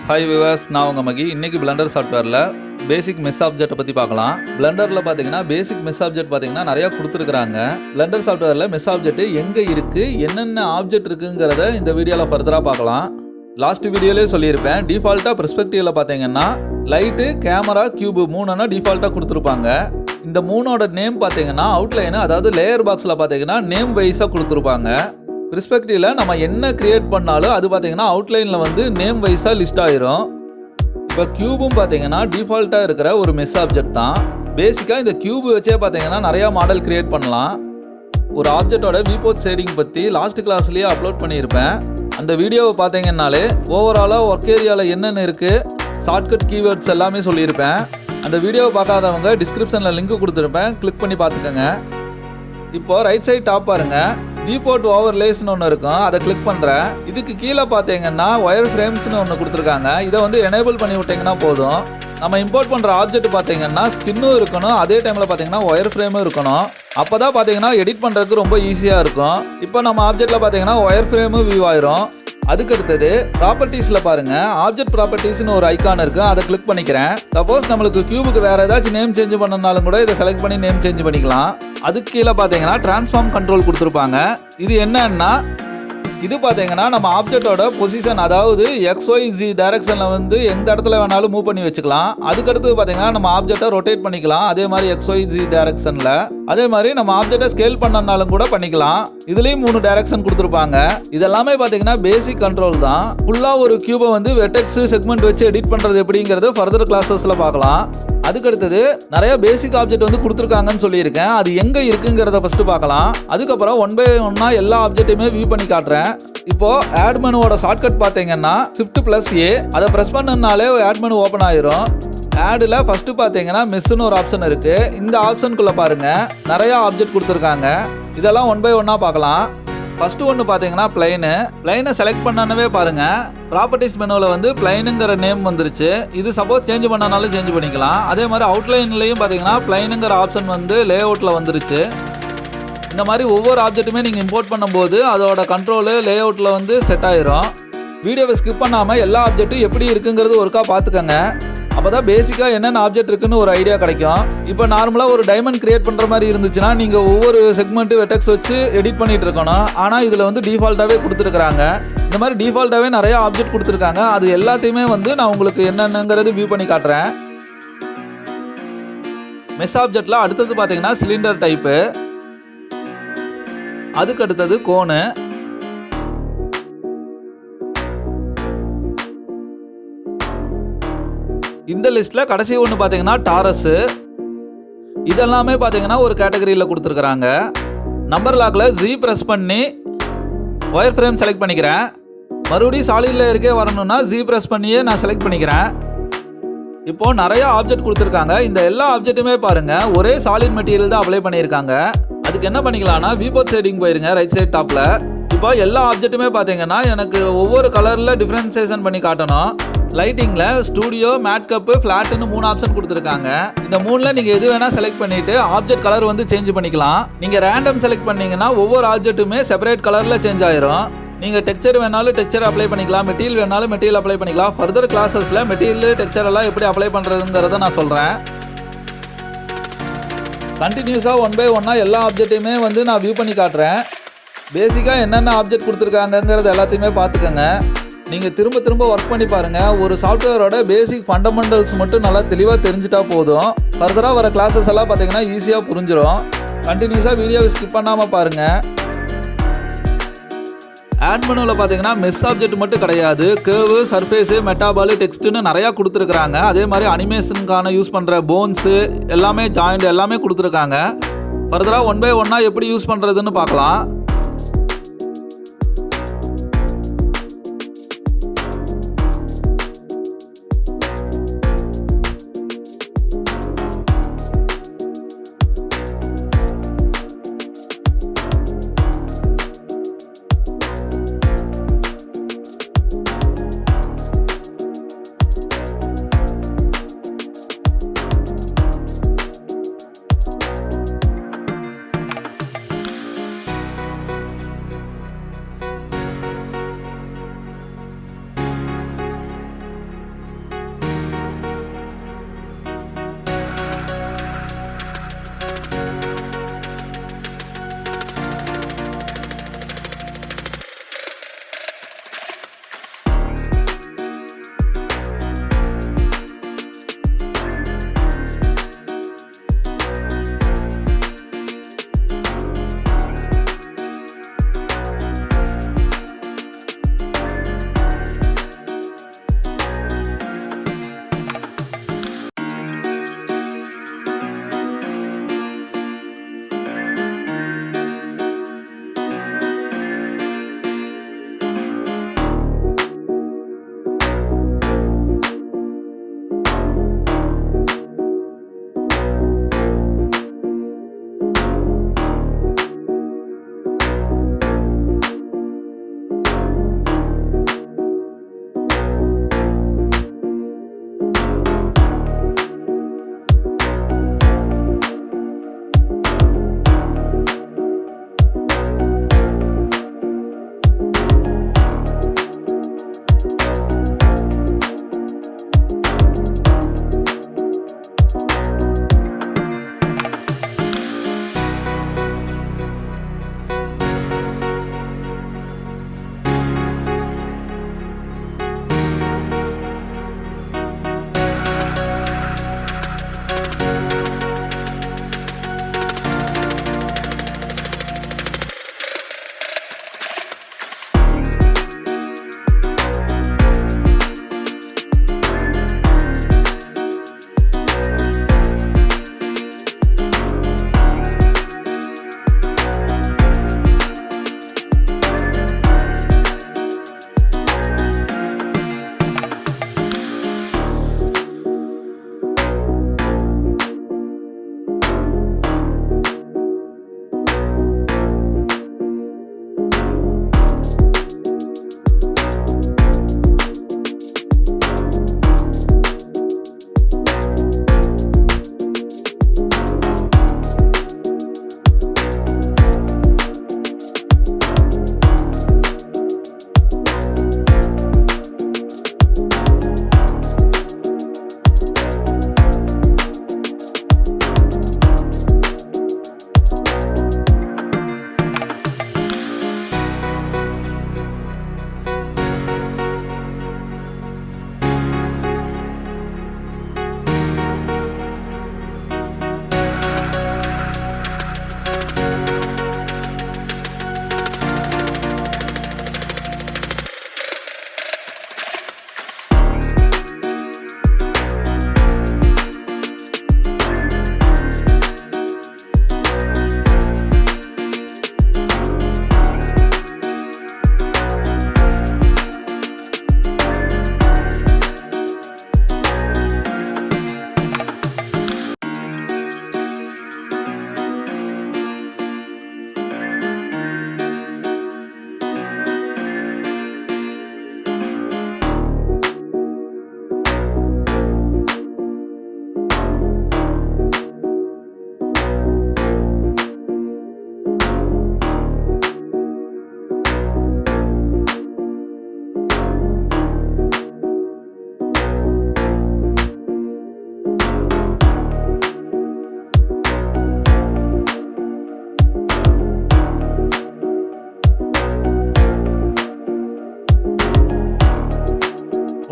Hi viewers, நான் உங்கள் மகி. இன்றைக்கி பிளெண்டர் சாஃப்ட்வேரில் பேசிக் மெஸ் ஆப்ஜெக்ட்டை பற்றி பார்க்கலாம். பிளெண்டரில் பார்த்தீங்கன்னா பேசிக் மெஸ் ஆப்ஜெக்ட் பார்த்தீங்கன்னா நிறையா கொடுத்துருக்குறாங்க. பிளெண்டர் சாஃப்ட்வேரில் மெஸ் ஆப்ஜெக்ட் எங்கே இருக்குது, என்னென்ன ஆப்ஜெக்ட் இருக்குங்கிறத இந்த வீடியோவில் ஃபர்தராக பார்க்கலாம். லாஸ்ட் வீடியோலேயே சொல்லியிருப்பேன், டிஃபால்ட்டாக பெர்ஸ்பெக்டிவில் பார்த்தீங்கன்னா லைட்டு, கேமரா, கியூபு மூணுன்னா டிஃபால்ட்டாக கொடுத்துருப்பாங்க. இந்த மூணோட நேம் பார்த்தீங்கன்னா அவுட்லைனு, அதாவது லேயர் பாக்ஸில் பார்த்தீங்கன்னா நேம் வைஸாக கொடுத்துருப்பாங்க. பெர்ஸ்பெக்டிவில் நம்ம என்ன கிரியேட் பண்ணாலும் அது பார்த்தீங்கன்னா அவுட்லைனில் வந்து நேம் வைஸாக லிஸ்ட் ஆயிரும். இப்போ கியூபும் பார்த்தீங்கன்னா டிஃபால்ட்டாக இருக்கிற ஒரு மெஸ் ஆப்ஜெக்ட் தான். பேசிக்காக இந்த கியூபு வச்சே பார்த்தீங்கன்னா நிறையா மாடல் கிரியேட் பண்ணலாம். ஒரு ஆப்ஜெக்டோட வியூபோர்ட் ஷேடிங் பற்றி லாஸ்ட் கிளாஸ்லேயே அப்லோட் பண்ணியிருப்பேன். அந்த வீடியோவை பார்த்தீங்கன்னாலே ஓவராலாக ஒர்க் ஏரியாவில் என்னென்ன இருக்குது, ஷார்ட்கட் கீவேர்ட்ஸ் எல்லாமே சொல்லியிருப்பேன். அந்த வீடியோவை பார்க்காதவங்க டிஸ்கிரிப்ஷனில் லிங்க் கொடுத்துருப்பேன், கிளிக் பண்ணி பார்த்துக்கோங்க. இப்போ ரைட் சைட் டாப் பாருங்க, வியூபோர்ட் ஓவர்லேஸ்னு ஒன்று இருக்கும், அதை கிளிக் பண்ணுறேன். இதுக்கு கீழே பார்த்தீங்கன்னா ஒயர் ஃப்ரேம்ஸ்னு ஒன்று கொடுத்துருக்காங்க. இதை வந்து எனேபிள் பண்ணி விட்டிங்கன்னா போதும். நம்ம இம்போர்ட் பண்ணுற ஆப்ஜெக்ட் பார்த்தீங்கன்னா ஸ்கின்னும் இருக்கணும், அதே டைமில் பார்த்தீங்கன்னா ஒயர் ஃப்ரேமும் இருக்கணும். அப்போ தான் பார்த்தீங்கன்னா எடிட் பண்ணுறதுக்கு ரொம்ப ஈஸியாக இருக்கும். இப்போ நம்ம ஆப்ஜெக்டில் பார்த்தீங்கன்னா ஒயர் ஃப்ரேமும் வியூ ஆயிரும். அதுக்கடுத்தது ப்ராப்பர்ட்டிஸில் பாருங்க, ஆப்ஜெக்ட் ப்ராப்பர்ட்டிஸ்னு ஒரு ஐக்கான் இருக்குது, அதை கிளிக் பண்ணிக்கிறேன். சப்போஸ் நம்மளுக்கு கியூபுக்கு வேறு ஏதாச்சும் நேம் சேஞ்ச் பண்ணனாலும் கூட இதை செலக்ட் பண்ணி நேம் சேஞ்ச் பண்ணிக்கலாம். அதுக்கு கீழே பார்த்தீங்கன்னா டிரான்ஸ்ஃபார்ம் கண்ட்ரோல் கொடுத்துருப்பாங்க. இது என்னன்னா, இது பார்த்தீங்கன்னா நம்ம ஆப்ஜெக்டோட பொசிஷன், அதாவது XYZ டைரக்ஷனில் வந்து எந்த இடத்துல வேணாலும் மூவ் பண்ணி வச்சுக்கலாம். அதுக்கடுத்து பார்த்தீங்கன்னா நம்ம ஆப்ஜெக்டை ரொட்டேட் பண்ணிக்கலாம், அதே மாதிரி XYZ டைரக்ஷனில். அதே மாதிரி நம்ம ஆப்ஜெக்டை ஸ்கேல் பண்ணனாலும் கூட பண்ணிக்கலாம். இதுலேயும் 3 டைரக்ஷன் கொடுத்துருப்பாங்க. இதெல்லாமே பார்த்தீங்கன்னா பேசிக் கண்ட்ரோல் தான். ஃபுல்லாக ஒரு கியூபை வந்து வெர்டெக்ஸ் செக்மெண்ட் வச்சு எடிட் பண்ணுறது எப்படிங்கிறது ஃபர்தர் கிளாஸஸில் பார்க்கலாம். அதுக்கடுத்தது நிறைய பேசிக் ஆப்ஜெக்ட் வந்து கொடுத்துருக்காங்கன்னு சொல்லியிருக்கேன். அது எங்கே இருக்குங்கிறத ஃபஸ்ட்டு பார்க்கலாம். அதுக்கப்புறம் ஒன் பை ஒன்னாக எல்லா ஆப்ஜெக்ட்டையுமே வியூ பண்ணி காட்டுறேன். இப்போ ஆட் மெனுவோட ஷார்ட்கட் பார்த்தீங்கன்னா Shift+A, அதை ப்ரெஸ் பண்ணனாலே ஆட் மெனு ஓப்பன் ஆயிரும். ஆடில் ஃபஸ்ட்டு பார்த்தீங்கன்னா மெஸ்ஸுன்னு ஒரு ஆப்ஷன் இருக்குது. இந்த ஆப்ஷனுக்குள்ளே பாருங்கள், நிறையா ஆப்ஜெக்ட் கொடுத்துருக்காங்க. இதெல்லாம் ஒன் பை ஒன்னாக பார்க்கலாம். ஃபஸ்ட்டு ஒன்று பார்த்தீங்கன்னா பிளைனை செலக்ட் பண்ணனவே பாருங்கள், ப்ராப்பர்ட்டிஸ் மெனுவில் வந்து பிளைனுங்கிற நேம் வந்துருச்சு. இது சப்போஸ் சேஞ்ச் பண்ணனாலும் சேஞ்ச் பண்ணிக்கலாம். அதே மாதிரி அவுட்லைன்லேயும் பார்த்தீங்கன்னா பிளைனுங்கிற ஆப்ஷன் வந்து லே அவுட்டில் வந்துருச்சு. இந்த மாதிரி ஒவ்வொரு ஆப்ஜெக்ட்டுமே நீங்கள் இம்போர்ட் பண்ணும்போது அதோட கண்ட்ரோலு லே அவுட்டில் வந்து செட் ஆயிரும். வீடியோவை ஸ்கிப் பண்ணாமல் எல்லா ஆப்ஜெக்ட்டும் எப்படி இருக்குங்கிறது ஒருக்கா பார்த்துக்கோங்க. அப்போ தான் பேசிக்காக என்னென்ன ஆப்ஜெக்ட் இருக்குன்னு ஒரு ஐடியா கிடைக்கும். இப்போ நார்மலாக ஒரு டைமண்ட் கிரியேட் பண்ணுற மாதிரி இருந்துச்சுன்னா நீங்கள் ஒவ்வொரு செக்மெண்ட்டு வெட்டெக்ஸ் வச்சு எடிட் பண்ணிகிட்டு இருக்கணும். ஆனால் இதில் வந்து டிஃபால்ட்டாகவே கொடுத்துருக்குறாங்க. இந்த மாதிரி டிஃபால்ட்டாகவே நிறையா ஆப்ஜெக்ட் கொடுத்துருக்காங்க. அது எல்லாத்தையுமே வந்து நான் உங்களுக்கு என்னென்னங்கிறது வியூ பண்ணி காட்டுறேன். மெஸ் ஆப்ஜெக்டில் அடுத்தது பார்த்தீங்கன்னா சிலிண்டர் டைப்பு, அதுக்கு அடுத்தது கோனு, இந்த லிஸ்ட்டில் கடைசி ஒன்று பார்த்தீங்கன்னா டாரஸு. இதெல்லாமே பார்த்தீங்கன்னா ஒரு கேட்டகரியில் கொடுத்துருக்குறாங்க. நம்பர் லாக்கில் Z ப்ரெஸ் பண்ணி ஒயர் ஃப்ரேம் செலக்ட் பண்ணிக்கிறேன். மறுபடியும் சாலிட் லேயருக்கே வரணும்னா Z ப்ரெஸ் பண்ணியே நான் செலக்ட் பண்ணிக்கிறேன். இப்போது நிறையா ஆப்ஜெக்ட் கொடுத்துருக்காங்க. இந்த எல்லா ஆப்ஜெக்ட்டுமே பாருங்கள் ஒரே சாலிட் மெட்டீரியல் தான் அப்ளை பண்ணியிருக்காங்க. அதுக்கு என்ன பண்ணிக்கலாம்னா வியூபோர்ட் ஷேடிங் போயிருங்க, ரைட் சைட் டாப்பில். இப்போ எல்லா ஆப்ஜெக்ட்டுமே பார்த்தீங்கன்னா எனக்கு ஒவ்வொரு கலரில் டிஃப்ரென்சியேஷன் பண்ணி காட்டணும். லைட்டிங்கில் ஸ்டூடியோ, மேட்கப்பு, ஃப்ளாட்டுன்னு 3 ஆப்ஷன் கொடுத்துருக்காங்க. இந்த 3ல் நீங்கள் எது வேணால் செலக்ட் பண்ணிவிட்டு ஆப்ஜெக்ட் கலர் வந்து சேஞ்ச் பண்ணிக்கலாம். நீங்கள் ரேண்டம் செலக்ட் பண்ணிங்கன்னா ஒவ்வொரு ஆப்ஜெக்ட்டுமே செப்பரேட் கலரில் சேஞ்ச் ஆயிரும். நீங்கள் டெக்ஸ்சர் வேணாலும் டெக்ஸ்சர் அப்ளை பண்ணிக்கலாம், மெட்டீரியல் வேணாலும் மெட்டீரியல் அப்ளை பண்ணிக்கலாம். ஃபர்தர் கிளாஸஸில் மெட்டீரியல், டெக்ஸ்சர் எல்லாம் எப்படி அப்ளை பண்ணுறதுங்கிறத நான் சொல்கிறேன். கண்டினியூஸாக ஒன் பை ஒன்னாக எல்லா ஆப்ஜெக்ட்டையுமே வந்து நான் வியூ பண்ணி காட்டுறேன். பேசிக்காக என்னென்ன ஆப்ஜெக்ட் கொடுத்துருக்காங்கங்கிறது எல்லாத்தையுமே பார்த்துக்கோங்க. நீங்கள் திரும்ப திரும்ப ஒர்க் பண்ணி பாருங்கள். ஒரு சாஃப்ட்வேரோட பேசிக் ஃபண்டமெண்டல்ஸ் மட்டும் நல்லா தெளிவாக தெரிஞ்சிட்டா போதும். ஃபர்தராக வர கிளாஸஸ் எல்லாம் பார்த்தீங்கன்னா ஈஸியாக புரிஞ்சிடும். கண்டினியூஸாக வீடியோவை ஸ்கிப் பண்ணாமல் பாருங்கள். ஆட் மெனுவில் பார்த்தீங்கன்னா மெஸ் ஆப்ஜெக்ட் மட்டும் கிடையாது, கேர்வு, சர்ஃபேஸு, மெட்டாபாலு, டெக்ஸ்ட்டுன்னு நிறையா கொடுத்துருக்குறாங்க. அதே மாதிரி அனிமேஷனுக்கான யூஸ் பண்ணுற போன்ஸு எல்லாமே, ஜாயிண்ட் எல்லாமே கொடுத்துருக்காங்க. ஃபர்தராக ஒன் பை ஒன்னாக எப்படி யூஸ் பண்ணுறதுன்னு பார்க்கலாம்.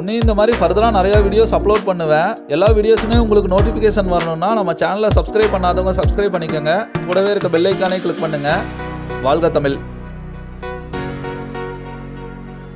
இன்னும் இந்த மாதிரி ஃபர்தராக நிறையா வீடியோஸ் அப்லோட் பண்ணுவேன். எல்லா வீடியோஸுமே உங்களுக்கு நோட்டிஃபிகேஷன் வரணும்னா நம்ம சேனலை சப்ஸ்கிரைப் பண்ணாதவங்க சப்ஸ்கிரைப் பண்ணிக்கோங்க. கூடவே இருக்க பெல் ஐக்கானே கிளிக் பண்ணுங்கள். வாழ்க தமிழ்.